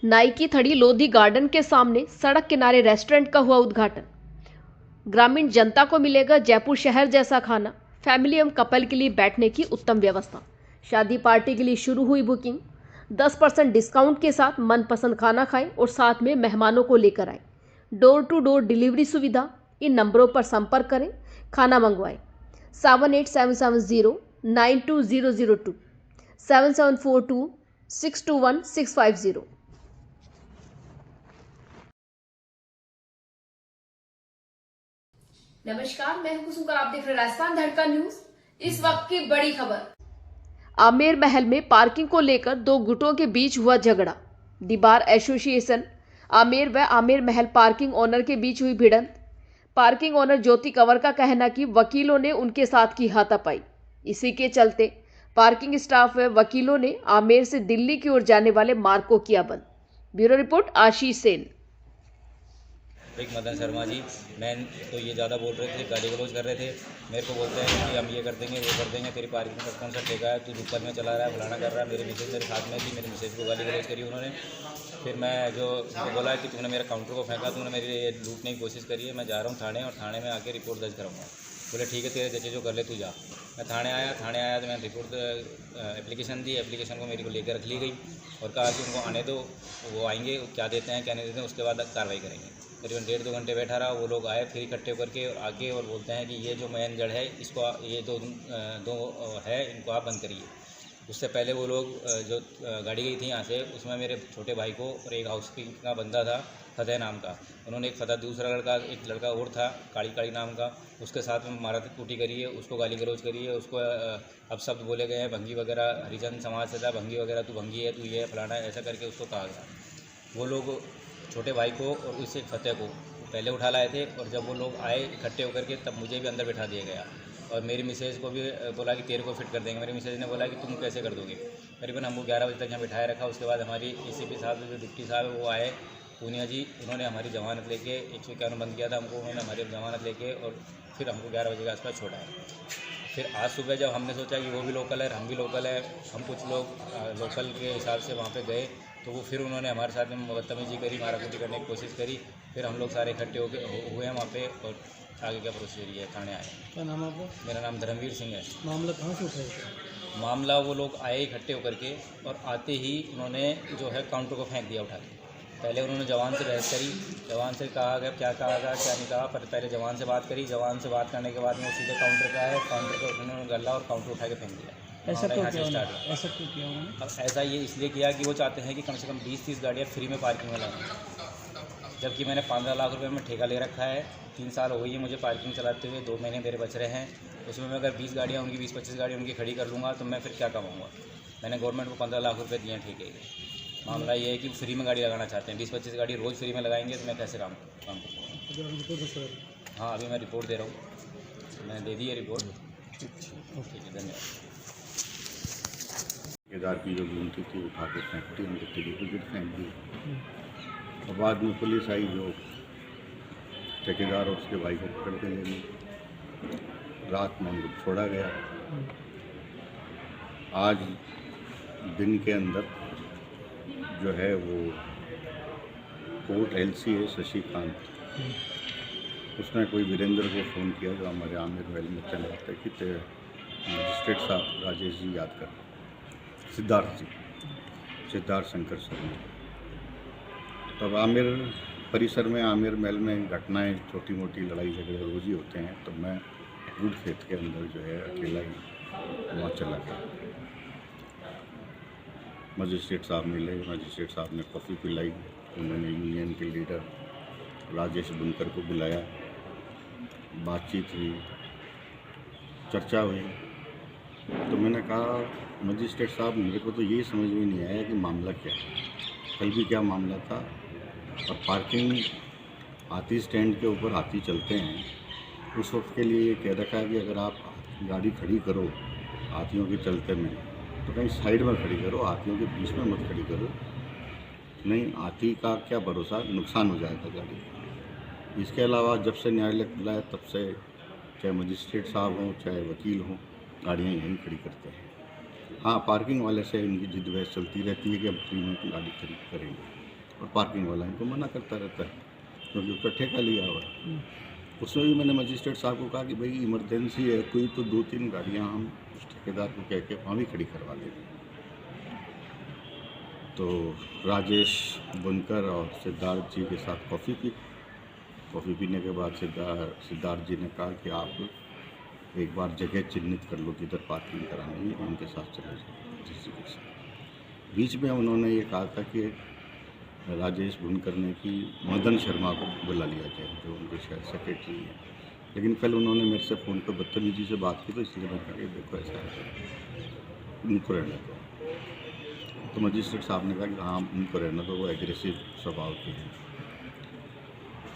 नाई की थड़ी लोधी गार्डन के सामने सड़क किनारे रेस्टोरेंट का हुआ उद्घाटन। ग्रामीण जनता को मिलेगा जयपुर शहर जैसा खाना, फैमिली एवं कपल के लिए बैठने की उत्तम व्यवस्था। शादी पार्टी के लिए शुरू हुई बुकिंग। 10% डिस्काउंट के साथ मनपसंद खाना खाएं और साथ में मेहमानों को लेकर आए। डोर टू डोर डिलीवरी सुविधा। इन नंबरों पर संपर्क करें, खाना मंगवाएं। 7877092002 7742621650। नमस्कार, मैं हूं कुसुम, आप देख रहे हैं राजस्थान धड़का न्यूज। इस वक्त की बड़ी खबर। आमेर महल में पार्किंग को लेकर दो गुटों के बीच हुआ झगड़ा। दी बार एसोसिएशन आमेर व आमेर महल पार्किंग ओनर के बीच हुई भिड़ंत। पार्किंग ओनर ज्योति कंवर का कहना कि वकीलों ने उनके साथ की हाथापाई। इसी के चलते पार्किंग स्टाफ व वकीलों ने आमेर से दिल्ली की ओर जाने वाले मार्ग को किया बंद। ब्यूरो रिपोर्ट आशीष सेन। एक मदन शर्मा जी मैन तो ये ज़्यादा बोल रहे थे, गाली गलौज कर रहे थे। मेरे को बोलते हैं कि हम ये कर देंगे वो कर देंगे, तेरी पार्किंग का कौन सा ठेका है, तू ऊपर में चला रहा है, फलाना कर रहा है। मेरे मिसेज मेरे साथ में थी, मेरे मिसेज को गाली गलौज करी उन्होंने। फिर मैं जो उनको बोला कि तुमने मेरे काउंटर को फेंका, तुमने मेरी लूटने की कोशिश करी है, मैं जा रहा हूँ थाने और थाने में आके रिपोर्ट दर्ज कराऊंगा। बोले ठीक है, तेरे जैसे जो कर ले तू जा। मैं थाने आया तो मैंने रिपोर्ट एप्लीकेशन दी। एप्लीकेशन को मेरी को लेकर रख ली गई और कहा कि उनको आने दो, वो आएंगे, क्या देते हैं क्या नहीं देते हैं, उसके बाद कार्रवाई करेंगे। करीबन 1.5-2 घंटे बैठा रहा। वो लोग आए फिर इकट्ठे होकर के और आगे और बोलते हैं कि ये जो मेन जड़ है इसको, ये दो है, इनको आप बंद करिए। उससे पहले वो लोग जो गाड़ी गई थी यहाँ से, उसमें मेरे छोटे भाई को और एक हाउसकीपिंग का बंदा था फतेह नाम का, उन्होंने एक दूसरा एक लड़का और था काली नाम का, उसके साथ में मारा कूटी करी है, उसको गाली गलौज करी है, उसको अपशब्द बोले गए हैं, भंगी वगैरह, हरिजन समाज से था, भंगी वगैरह, तू भंगी है, तू ये है, फलाना है, ऐसा करके उसको कहा गया। वो लोग छोटे भाई को और उसे फतेह को पहले उठा लाए थे और जब वो लोग आए इकट्ठे होकर के तब मुझे भी अंदर बैठा दिया गया और मेरी मिसेज को भी बोला कि तेरे को फिट कर देंगे। मेरी मिसेज ने बोला कि तुम कैसे कर दोगे। करीबन हमको 11 बजे तक यहाँ बिठाए रखा। उसके बाद हमारी ACP साहब जो डिप्टी साहब है वो आए, पूनिया जी, उन्होंने हमारी जमानत लेके 151 बंद किया था हमको, उन्होंने हमारी जमानत लेके और फिर हमको 11 बजे के आसपास छोड़ा है। फिर आज सुबह जब हमने सोचा कि वो भी लोकल है, हम भी लोकल है, हम कुछ लोग लोकल के हिसाब से वहाँ पे गए तो वो फिर उन्होंने हमारे साथ में बदतमीजी करी, माराकूटी करने की कोशिश करी। फिर हम लोग सारे इकट्ठे हुए हैं वहाँ पे और आगे का प्रोसीजर ये थाने आए। क्या नाम है आपका? मेरा नाम धर्मवीर सिंह है। मामला कहाँ से उठाया? मामला वो लोग आए इकट्ठे होकर के और आते ही उन्होंने जो है काउंटर को फेंक दिया उठा के। पहले उन्होंने जवान से बहस करी, जवान से कहा गया क्या कहा गया क्या नहीं कहा, पर पहले जवान से बात करी। जवान से बात करने के बाद में वो सीधे काउंटर पे आए, काउंटर पे उन्होंने गला और काउंटर उठा के फेंक दिया। ऐसा क्यों किया? उन्होंने? अब ऐसा ये इसलिए किया कि वो चाहते हैं कि कम से कम 20-30 गाड़ियाँ फ्री में पार्किंग में लगाएं, जबकि मैंने 15 लाख रुपए में ठेका ले रखा है। 3 साल हो गई है मुझे पार्किंग चलाते हुए, 2 महीने मेरे बच रहे हैं। उसमें मैं अगर 20 गाड़ियाँ उनकी 20-25 गाड़ियाँ उनकी खड़ी कर लूँगा तो मैं फिर क्या कमाऊँगा। मैंने गवर्नमेंट को 15 लाख रुपये दिए हैं ठेके के। मामला ये है कि फ्री में गाड़ी लगाना चाहते हैं, 20-25 गाड़ी रोज़ फ्री में लगाएंगे तो मैं कैसे काम करूँगा। हाँ, अभी मैं रिपोर्ट दे रहा हूँ, मैंने दे दी है रिपोर्ट। ठीक है, धन्यवाद। ठेकेदार की जो गिनती थी उठा के फेंक दी, उनके टिकट फेंक दी और बाद में पुलिस आई जो ठेकेदार और उसके भाई को पकड़ के ले गई। रात में उनको छोड़ा गया। आज दिन के अंदर जो है वो कोर्ट LC है शशिकांत, उसने कोई वीरेंद्र को फ़ोन किया जो हमारे आमिर महल में चले जाते कि मजिस्ट्रेट साहब राजेश जी याद कर, सिद्धार्थ शंकर सर ने। तब आमिर परिसर में, आमिर महल में घटनाएं, छोटी मोटी लड़ाई झगड़े रोज ही होते हैं। तब मैं गुड फेथ के अंदर जो है अकेला ही वहाँ चला गया। मजिस्ट्रेट साहब मिले, मजिस्ट्रेट साहब ने कॉफ़ी पिलाई, उन्होंने यूनियन के लीडर राजेश बुनकर को बुलाया, बातचीत हुई, चर्चा हुई। तो मैंने कहा मजिस्ट्रेट साहब मेरे को तो ये समझ में नहीं आया कि मामला क्या है, कल भी क्या मामला था। और पार्किंग हाथी स्टैंड के ऊपर हाथी चलते हैं, उस वक्त के लिए ये कह रखा है कि अगर आप गाड़ी खड़ी करो हाथियों के चलते में तो कहीं साइड में खड़ी करो, हाथियों के बीच में मत खड़ी करो, नहीं हाथी का क्या भरोसा, नुकसान हो जाएगा गाड़ी। इसके अलावा जब से न्यायालय खुला है तब से चाहे मजिस्ट्रेट साहब हों चाहे वकील हों, गाड़ियाँ यहीं खड़ी करते हैं। हाँ, पार्किंग वाले से इनकी जिद बहस चलती रहती है कि हम फ्री में गाड़ी खड़ी करेंगे। और पार्किंग वाला इनको मना करता रहता है क्योंकि उसका ठेका लिया हुआ है। उसमें भी मैंने मजिस्ट्रेट साहब को कहा कि भाई इमरजेंसी है कोई तो 2-3 गाड़ियाँ हम उस ठेकेदार को कह के वहाँ भी खड़ी करवा देंगे। तो राजेश बुनकर और सिद्धार्थ जी के साथ कॉफ़ी पीने के बाद सिद्धार्थ जी ने कहा कि आप एक बार जगह चिन्हित कर लो जिधर पार्किंग करानी है, उनके साथ चले जाओ। बीच में उन्होंने ये कहा था कि राजेश बुनकर ने कि मदन शर्मा को बुला लिया जाए जो उनके शायद सेक्रेटरी हैं, लेकिन कल उन्होंने मेरे से फ़ोन पर बदतमीजी से बात की तो इसलिए मैं कहा कि देखो ऐसा है उनको रहने दो। तो मजिस्ट्रेट साहब ने कहा कि हाँ उनको रहना दो, वो एग्रेसिव स्वभाव के हैं।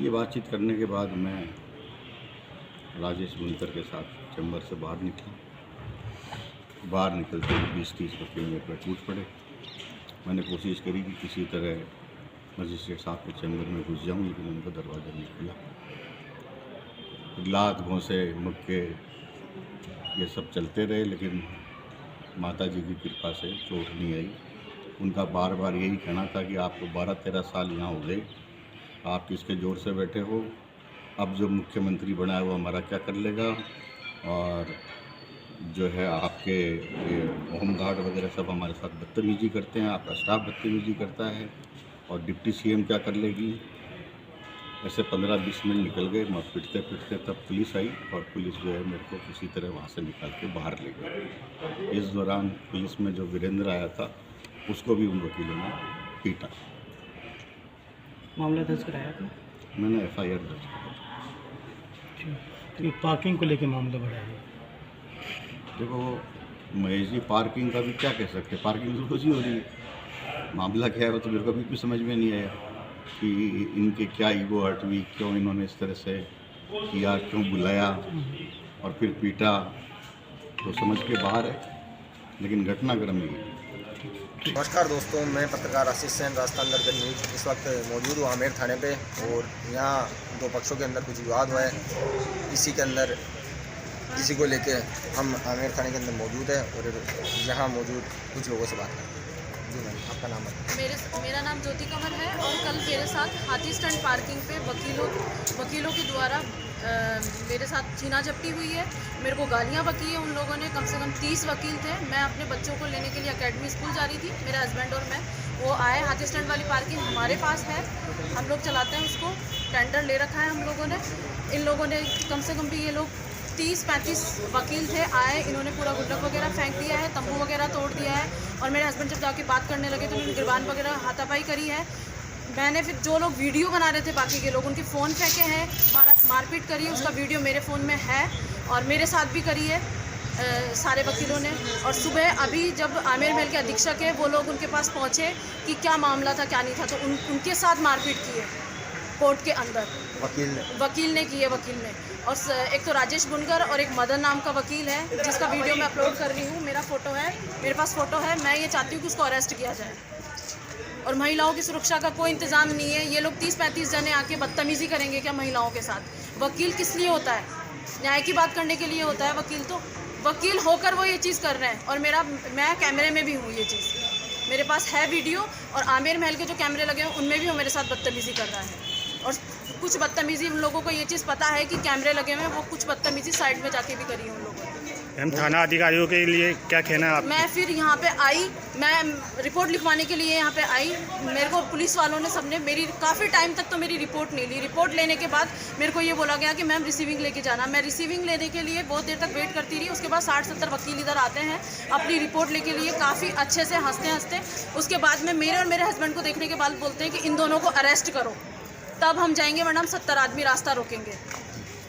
ये बातचीत करने के बाद मैं राजेश बुनकर के साथ चैम्बर से बाहर निकला। बाहर निकलते 20-30 वकील मेरे पर टूट पड़े। मैंने कोशिश करी कि किसी तरह मजिस्ट्रेट साहब के चैम्बर में घुस जाऊं, लेकिन उनका दरवाज़ा नहीं खुला। लात भौंसे मुक्के ये सब चलते रहे, लेकिन माता जी की कृपा से चोट नहीं आई। उनका बार बार यही कहना था कि आपको 12-13 साल यहाँ हो गए, आप किसके जोर से बैठे हो, अब जो मुख्यमंत्री बना है वो हमारा क्या कर लेगा, और जो है आपके होम गार्ड वगैरह सब हमारे साथ बदतमीजी करते हैं, आपका स्टाफ बदतमीजी करता है, और डिप्टी सीएम क्या कर लेगी। ऐसे 15-20 मिनट निकल गए। मैं पिटते पिटते तब पुलिस आई और पुलिस जो है मेरे को किसी तरह वहाँ से निकाल के बाहर ले गई। इस दौरान पुलिस में जो वीरेंद्र आया था उसको भी उन वकीलों ने पीटा। मामला दर्ज कराया था? मैंने FIR दर्ज किया। तो ये पार्किंग को लेके मामला बढ़ा है। देखो महेश जी, पार्किंग का भी क्या कह सकते, पार्किंग तो रोज़ ही हो रही है। मामला क्या है वो तो मेरे को भी समझ में नहीं आया कि इनके क्या ईगो हर्ट हुई, क्यों इन्होंने इस तरह से किया, क्यों बुलाया और फिर पीटा, तो समझ के बाहर है, लेकिन घटनाक्रम ही है। नमस्कार दोस्तों, मैं पत्रकार आशीष सेन, राजस्थान दर्पण न्यूज़। इस वक्त मौजूद हूँ आमेर थाने पे, और यहाँ दो पक्षों के अंदर कुछ विवाद हुआ है। इसी के अंदर इसी को लेके हम आमेर थाने के अंदर मौजूद है और यहाँ मौजूद कुछ लोगों से बात करते हैं। जी मैम, आपका नाम है? मेरा नाम ज्योति कमल है, और कल मेरे साथ हाथी स्टैंड पार्किंग पे वकीलों के द्वारा मेरे साथ छीना झपटी हुई है। मेरे को गालियाँ बकी है उन लोगों ने। कम से कम 30 वकील थे। मैं अपने बच्चों को लेने के लिए एकेडमी स्कूल जा रही थी, मेरे हस्बैंड और मैं। वो आए, हाथी स्टैंड वाली पार्किंग हमारे पास है, हम लोग चलाते हैं उसको, टेंडर ले रखा है हम लोगों ने। इन लोगों ने कम से कम भी ये लोग 30-35 वकील थे, आए, इन्होंने पूरा गुल्लक वगैरह फेंक दिया है, तंबू वगैरह तोड़ दिया है, और मेरे हस्बैंड जब जाके बात करने लगे तो उन्होंने गिरबान वगैरह हाथापाई करी है। मैंने फिर जो लोग वीडियो बना रहे थे बाकी के लोग, उनके फ़ोन फेंके हैं, मारपीट करी है, उसका वीडियो मेरे फ़ोन में है, और मेरे साथ भी करी है सारे वकीलों ने। और सुबह अभी जब आमेर महल के अधीक्षक है वो लोग उनके पास पहुँचे कि क्या मामला था क्या नहीं था, तो उनके साथ मारपीट की है कोर्ट के अंदर। वकील ने की है, वकील ने। और एक तो राजेश बुनकर और एक मदन नाम का वकील है, जिसका वीडियो मैं अपलोड कर रही हूँ, मेरा फ़ोटो है, मेरे पास फ़ोटो है। मैं ये चाहती हूँ कि उसको अरेस्ट किया जाए। और महिलाओं की सुरक्षा का कोई इंतज़ाम नहीं है। ये लोग 30-35 जने आके बदतमीज़ी करेंगे क्या महिलाओं के साथ? वकील किस लिए होता है? न्याय की बात करने के लिए होता है वकील। तो वकील होकर वो ये चीज़ कर रहे हैं, और मैं कैमरे में भी हूँ। ये चीज़ मेरे पास है वीडियो, और आमेर महल के जो कैमरे लगे हैं उनमें भी वो मेरे साथ बदतमीज़ी कर रहा है। और कुछ बदतमीज़ी उन लोगों को ये चीज़ पता है कि कैमरे लगे हुए हैं, वो कुछ बदतमीज़ी साइड में जाके भी करी है उन लोगों ने। हम थाना अधिकारियों के लिए क्या कहना है आप? मैं फिर यहाँ पे आई, मैं रिपोर्ट लिखवाने के लिए यहाँ पे आई। मेरे को पुलिस वालों ने सबने मेरी काफ़ी टाइम तक तो मेरी रिपोर्ट नहीं ली। रिपोर्ट लेने के बाद मेरे को ये बोला गया कि मैम रिसीविंग लेके जाना। मैं रिसीविंग लेने के लिए बहुत देर तक वेट करती रही। उसके बाद 60-70 वकील इधर आते हैं अपनी रिपोर्ट लेके लिए, काफ़ी अच्छे से हंसते। उसके बाद में मेरे और मेरे हस्बैंड को देखने के बाद बोलते हैं कि इन दोनों को अरेस्ट करो, तब हम जाएंगे, वरना हम 70 आदमी रास्ता रोकेंगे।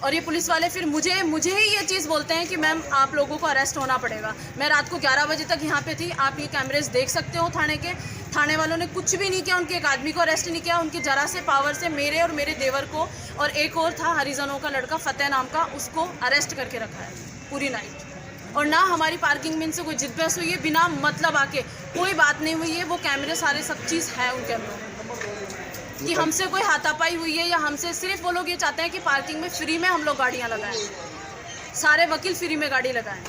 और ये पुलिस वाले फिर मुझे ही ये चीज़ बोलते हैं कि मैम आप लोगों को अरेस्ट होना पड़ेगा। मैं रात को 11 बजे तक यहाँ पे थी, आप ये कैमरेज देख सकते हो थाने के। थाने वालों ने कुछ भी नहीं किया, उनके एक आदमी को अरेस्ट नहीं किया। उनके जरा से पावर से मेरे और मेरे देवर को, और एक और था हरिजनों का लड़का फतेह नाम का, उसको अरेस्ट करके रखा है पूरी नाइट। और ना हमारी पार्किंग में इनसे कोई जिद बहस हुई है, बिना मतलब आके कोई बात नहीं हुई है। वो कैमरे सारे सब चीज़ है उन कैमरों में, कि हमसे कोई हाथापाई हुई है या हमसे। सिर्फ वो लोग ये चाहते हैं कि पार्किंग में फ्री में हम लोग गाड़ियाँ लगाएं, सारे वकील फ्री में गाड़ी लगाएं।